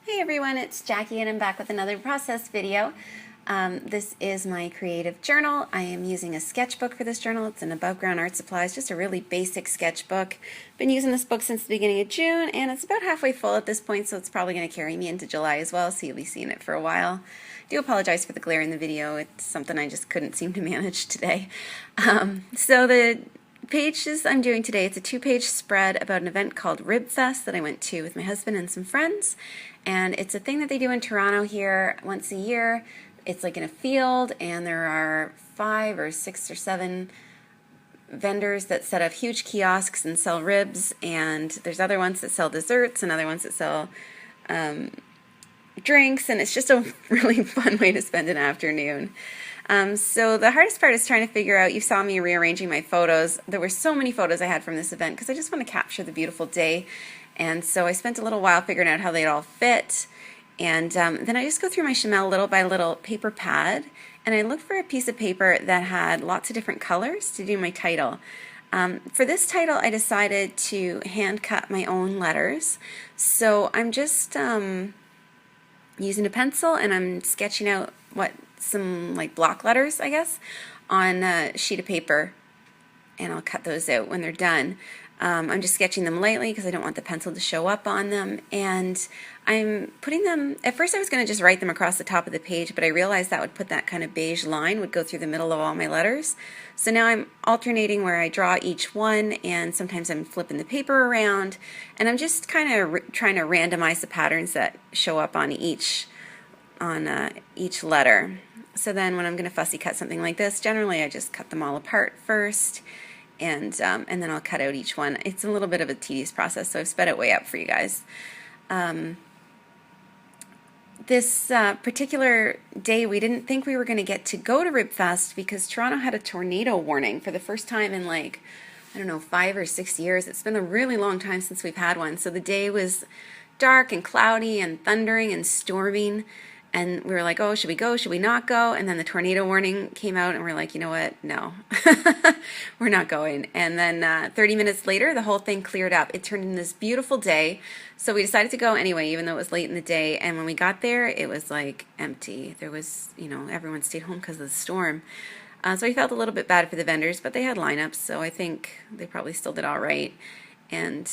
Hey everyone, it's Jackie and I'm back with another process video. This is my creative journal. I am using a sketchbook for this journal. It's an Above Ground Art Supplies, just a really basic sketchbook. Been using this book since the beginning of June and it's about halfway full at this point, so it's probably going to carry me into July as well, so you'll be seeing it for a while. I do apologize for the glare in the video. It's something I just couldn't seem to manage today. So the pages I'm doing today, it's a 2-page spread about an event called Rib Fest that I went to with my husband and some friends. And it's a thing that they do in Toronto here once a year. It's like in a field, and there are 5 or 6 or 7 vendors that set up huge kiosks and sell ribs, and there's other ones that sell desserts and other ones that sell drinks, and it's just a really fun way to spend an afternoon. So the hardest part is trying to figure out, you saw me rearranging my photos. There were so many photos I had from this event because I just want to capture the beautiful day. And so I spent a little while figuring out how they'd all fit. And then I just go through my Chamel little by little paper pad, and I looked for a piece of paper that had lots of different colors to do my title. For this title, I decided to hand cut my own letters. So I'm just using a pencil, and I'm sketching out some like block letters, I guess, on a sheet of paper, and I'll cut those out when they're done. I'm just sketching them lightly because I don't want the pencil to show up on them, and I'm putting them, at first I was going to just write them across the top of the page, but I realized that would put that kind of beige line, would go through the middle of all my letters. So now I'm alternating where I draw each one, and sometimes I'm flipping the paper around, and I'm just kind of trying to randomize the patterns that show up on each letter. So then when I'm going to fussy cut something like this, generally I just cut them all apart first, and then I'll cut out each one. It's a little bit of a tedious process, so I've sped it way up for you guys. This particular day, we didn't think we were going to get to go to Rib Fest because Toronto had a tornado warning for the first time in, like, I don't know, 5 or 6 years. It's been a really long time since we've had one. So the day was dark and cloudy and thundering and storming. And we were like, oh, should we go? Should we not go? And then the tornado warning came out, and we're like, you know what? No, we're not going. And then 30 minutes later, the whole thing cleared up. It turned into this beautiful day. So we decided to go anyway, even though it was late in the day. And when we got there, it was like empty. There was, everyone stayed home because of the storm. So we felt a little bit bad for the vendors, but they had lineups, so I think they probably still did all right. And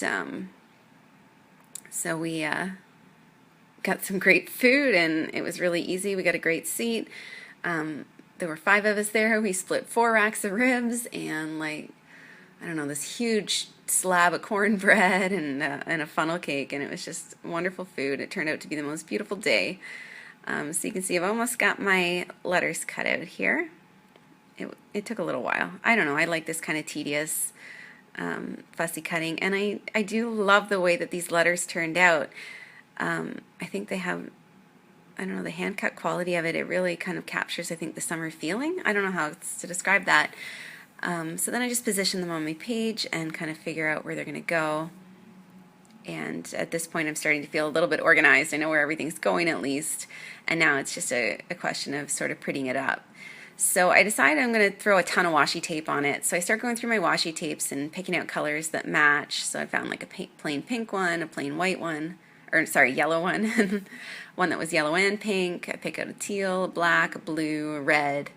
so we got some great food, and it was really easy. We got a great seat. There were 5 of us there. We split 4 racks of ribs and, like, I don't know, this huge slab of cornbread and a funnel cake, and it was just wonderful food. It turned out to be the most beautiful day. So you can see I've almost got my letters cut out here. It took a little while. I don't know, I like this kind of tedious fussy cutting, and I do love the way that these letters turned out. I think they have, I don't know, the hand cut quality of it. It really kind of captures, I think, the summer feeling. I don't know how to describe that. So then I just position them on my page and kind of figure out where they're going to go. And at this point, I'm starting to feel a little bit organized. I know where everything's going at least. And now it's just a question of sort of prettying it up. So I decided I'm going to throw a ton of washi tape on it. So I start going through my washi tapes and picking out colors that match. So I found like a plain pink one, a plain white one, or sorry, yellow one, one that was yellow and pink. I pick out a teal, a black, a blue, a red,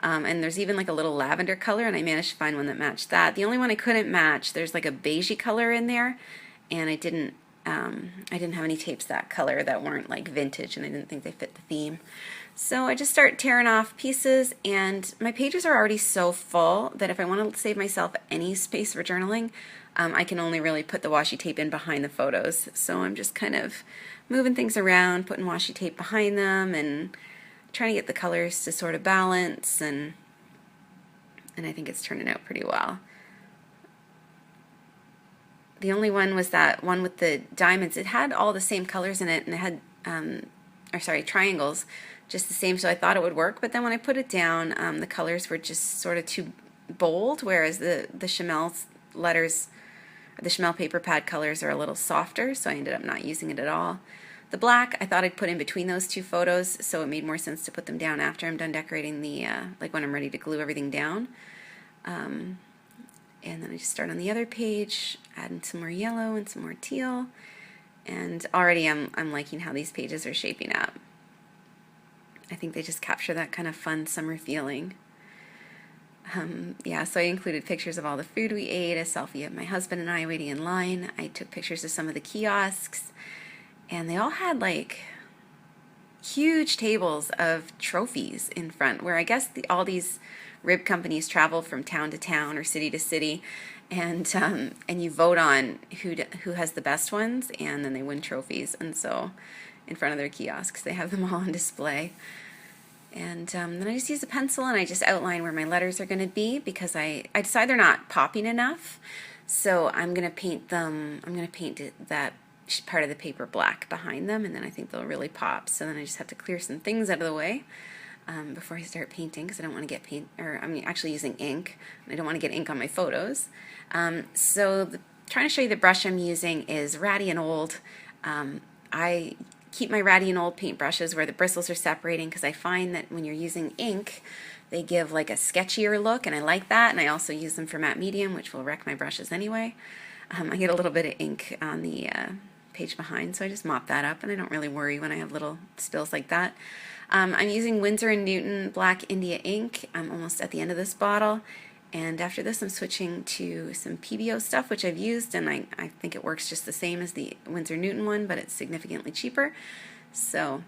and there's even like a little lavender color, and I managed to find one that matched that. The only one I couldn't match, there's like a beigey color in there, and I didn't have any tapes that color that weren't like vintage, and I didn't think they fit the theme. So I just start tearing off pieces, and my pages are already so full that if I want to save myself any space for journaling, I can only really put the washi tape in behind the photos. So I'm just kind of moving things around, putting washi tape behind them, and trying to get the colors to sort of balance, and I think it's turning out pretty well. The only one was that one with the diamonds. It had all the same colors in it, and it had, triangles, just the same, so I thought it would work. But then when I put it down, the colors were just sort of too bold, whereas the Chamel letters, the Chamel paper pad colors are a little softer, so I ended up not using it at all. The black, I thought I'd put in between those 2 photos, so it made more sense to put them down after I'm done decorating the, like when I'm ready to glue everything down. And then I just start on the other page, adding some more yellow and some more teal, And already I'm liking how these pages are shaping up. I think they just capture that kind of fun summer feeling. Yeah, so I included pictures of all the food we ate, a selfie of my husband and I waiting in line. I took pictures of some of the kiosks, and they all had like huge tables of trophies in front, where I guess all these rib companies travel from town to town or city to city, and you vote on who has the best ones, and then they win trophies. And so in front of their kiosks, they have them all on display. And then I just use a pencil and I just outline where my letters are going to be, because I decide they're not popping enough. So I'm going to paint that part of the paper black behind them, and then I think they'll really pop. So then I just have to clear some things out of the way before I start painting, because I don't want to get I'm actually using ink, and I don't want to get ink on my photos. Trying to show you the brush I'm using is Ratty and Old. I keep my Ratty and Old paintbrushes where the bristles are separating, because I find that when you're using ink, they give like a sketchier look, and I like that. And I also use them for matte medium, which will wreck my brushes anyway. I get a little bit of ink on the page behind, so I just mop that up, and I don't really worry when I have little spills like that. I'm using Winsor & Newton Black India ink. I'm almost at the end of this bottle, and after this I'm switching to some PBO stuff, which I've used, and I think it works just the same as the Winsor & Newton one, but it's significantly cheaper. So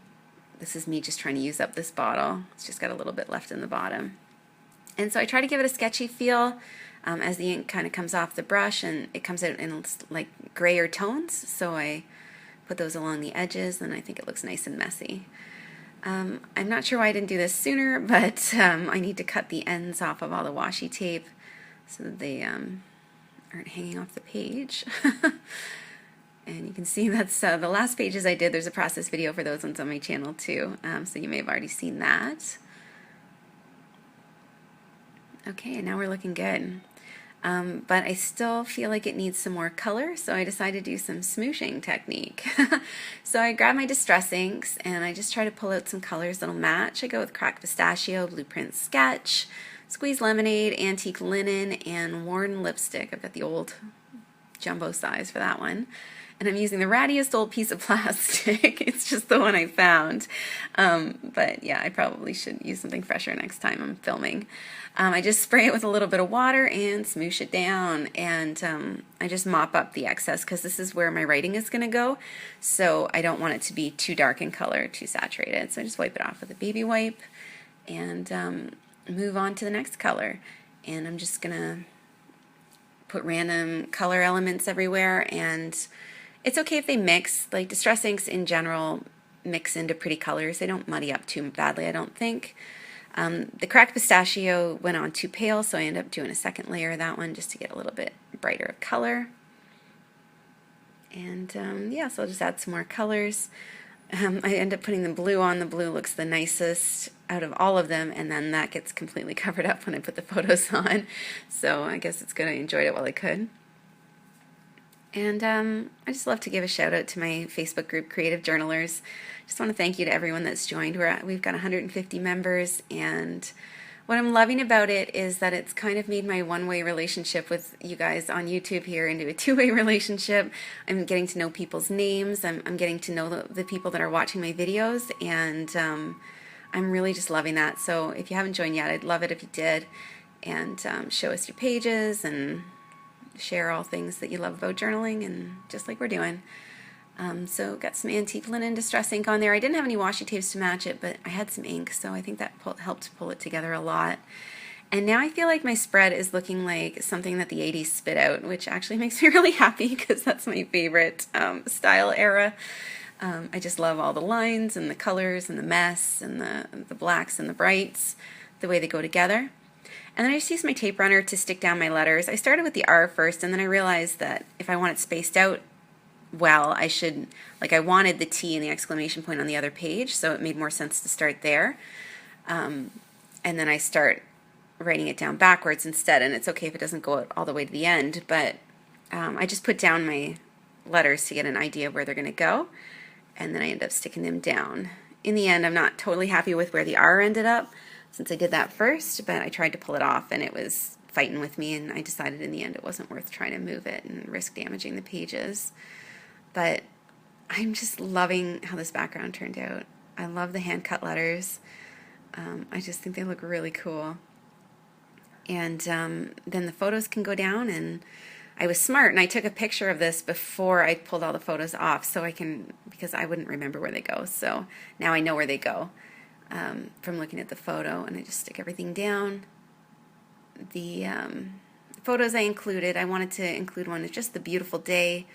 this is me just trying to use up this bottle. It's just got a little bit left in the bottom. And so I try to give it a sketchy feel as the ink kind of comes off the brush, and it comes out in like grayer tones. So I put those along the edges, and I think it looks nice and messy. I'm not sure why I didn't do this sooner, but I need to cut the ends off of all the washi tape so that they aren't hanging off the page. And you can see that's the last pages I did. There's a process video for those ones on my channel too, so you may have already seen that. Okay, and now we're looking good. But I still feel like it needs some more color, so I decided to do some smooshing technique. So I grab my distress inks and I just try to pull out some colors that'll match. I go with Cracked Pistachio, Blueprint Sketch, Squeeze Lemonade, Antique Linen, and Worn Lipstick. I've got the old jumbo size for that one. And I'm using the rattiest old piece of plastic. It's just the one I found. But yeah, I probably should use something fresher next time I'm filming. I just spray it with a little bit of water and smoosh it down. And I just mop up the excess, because this is where my writing is going to go. So I don't want it to be too dark in color, too saturated. So I just wipe it off with a baby wipe and move on to the next color. And I'm just going to put random color elements everywhere, and it's okay if they mix. Like distress inks in general mix into pretty colors. They don't muddy up too badly, I don't think. The Cracked Pistachio went on too pale, so I ended up doing a second layer of that one just to get a little bit brighter of color. And yeah, so I'll just add some more colors. I end up putting the blue on. The blue looks the nicest out of all of them, and then that gets completely covered up when I put the photos on. So I guess it's good I enjoyed it while I could. And I just love to give a shout out to my Facebook group, Creative Journalers. Just want to thank you to everyone that's joined. We've got 150 members, and what I'm loving about it is that it's kind of made my one-way relationship with you guys on YouTube here into a two-way relationship. I'm getting to know people's names. I'm getting to know the people that are watching my videos, and I'm really just loving that. So if you haven't joined yet, I'd love it if you did, and show us your pages and share all things that you love about journaling, and just like we're doing. So got some antique linen distress ink on there. I didn't have any washi tapes to match it, but I had some ink, so I think that helped pull it together a lot. And now I feel like my spread is looking like something that the 80s spit out, which actually makes me really happy, because that's my favorite style era. I just love all the lines and the colors and the mess and the blacks and the brights, the way they go together. And then I just used my tape runner to stick down my letters. I started with the R first, and then I realized that if I want it spaced out well, I should, like, I wanted the T and the exclamation point on the other page, so it made more sense to start there. And then I start writing it down backwards instead, and it's okay if it doesn't go all the way to the end, but I just put down my letters to get an idea of where they're going to go, and then I end up sticking them down. In the end, I'm not totally happy with where the R ended up, since I did that first, but I tried to pull it off and it was fighting with me, and I decided in the end it wasn't worth trying to move it and risk damaging the pages. But I'm just loving how this background turned out. I love the hand cut letters. I just think they look really cool. And then the photos can go down, and I was smart and I took a picture of this before I pulled all the photos off so I can, because I wouldn't remember where they go. So now I know where they go from looking at the photo, and I just stick everything down. The photos I included, I wanted to include one of just the beautiful day,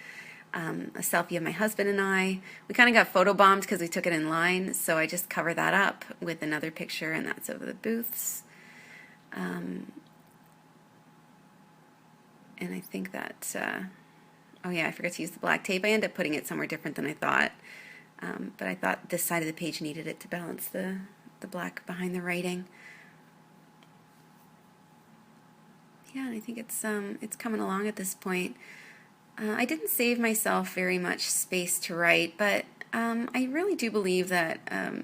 a selfie of my husband and I. We kind of got photo bombed because we took it in line, so I just cover that up with another picture, and that's of the booths. And I think that, oh yeah, I forgot to use the black tape. I ended up putting it somewhere different than I thought. But I thought this side of the page needed it to balance the black behind the writing. Yeah, and I think it's coming along at this point. I didn't save myself very much space to write, but I really do believe that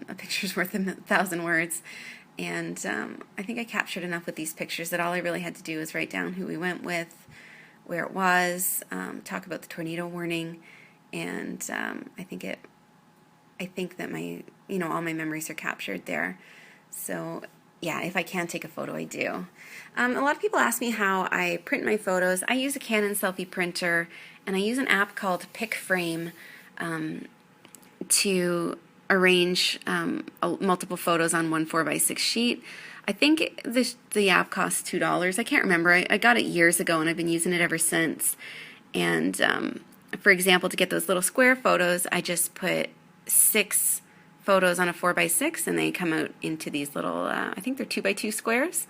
a picture's worth 1,000 words. And I think I captured enough with these pictures that all I really had to do was write down who we went with, where it was, talk about the tornado warning, and I think that my, all my memories are captured there. So yeah, if I can take a photo, I do. A lot of people ask me how I print my photos. I use a Canon selfie printer, and I use an app called PicFrame to arrange multiple photos on one 4x6 sheet. I think the app costs $2. I can't remember. I got it years ago, and I've been using it ever since. And for example, to get those little square photos, I just put 6 photos on a 4x6, and they come out into these little, I think they're 2x2 squares.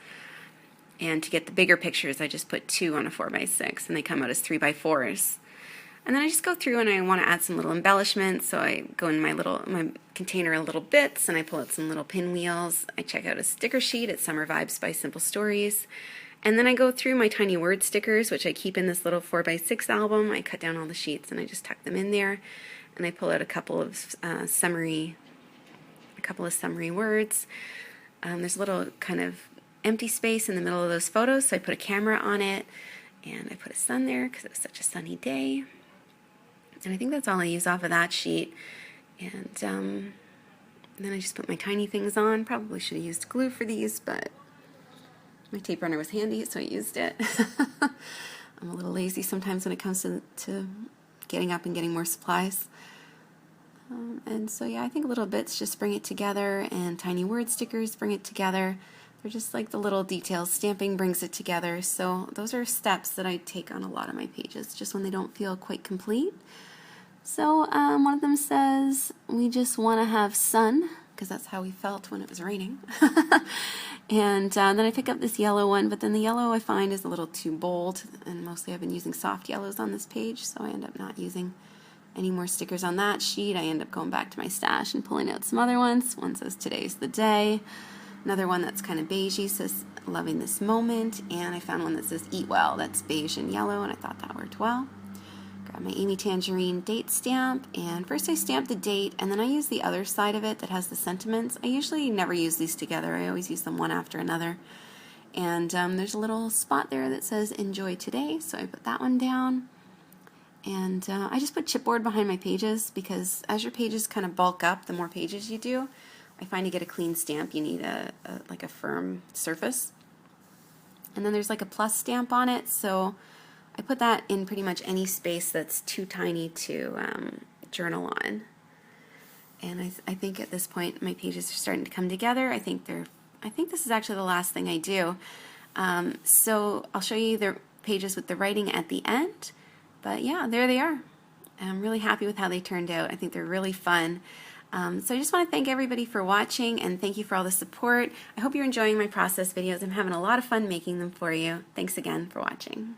And to get the bigger pictures, I just put 2 on a 4x6, and they come out as 3x4s. And then I just go through and I want to add some little embellishments, so I go in my container of little bits, and I pull out some little pinwheels. I check out a sticker sheet at Summer Vibes by Simple Stories. And then I go through my tiny word stickers, which I keep in this little 4x6 album. I cut down all the sheets and I just tuck them in there. And I pull out a couple of summary words. There's a little kind of empty space in the middle of those photos, so I put a camera on it, and I put a sun there because it was such a sunny day. And I think that's all I use off of that sheet. And then I just put my tiny things on. Probably should have used glue for these, but my tape runner was handy, so I used it. I'm a little lazy sometimes when it comes to getting up and getting more supplies. And so yeah, I think little bits just bring it together, and tiny word stickers bring it together. They're just like the little details. Stamping brings it together. So those are steps that I take on a lot of my pages, just when they don't feel quite complete. So one of them says, we just want to have sun, because that's how we felt when it was raining. And then I pick up this yellow one, but then the yellow I find is a little too bold, and mostly I've been using soft yellows on this page, so I end up not using any more stickers on that sheet. I end up going back to my stash and pulling out some other ones. One says, today's the day. Another one that's kind of beigey says, loving this moment. And I found one that says, eat well. That's beige and yellow, and I thought that worked well. Grab my Amy Tangerine date stamp, and first I stamp the date, and then I use the other side of it that has the sentiments. I usually never use these together. I always use them one after another. And there's a little spot there that says, enjoy today, so I put that one down. And I just put chipboard behind my pages, because as your pages kind of bulk up, the more pages you do, I find to get a clean stamp, you need like a firm surface. And then there's like a plus stamp on it, so I put that in pretty much any space that's too tiny to journal on. And I think at this point my pages are starting to come together. I think this is actually the last thing I do. So I'll show you the pages with the writing at the end. But yeah, there they are. I'm really happy with how they turned out. I think they're really fun. So I just want to thank everybody for watching, and thank you for all the support. I hope you're enjoying my process videos. I'm having a lot of fun making them for you. Thanks again for watching.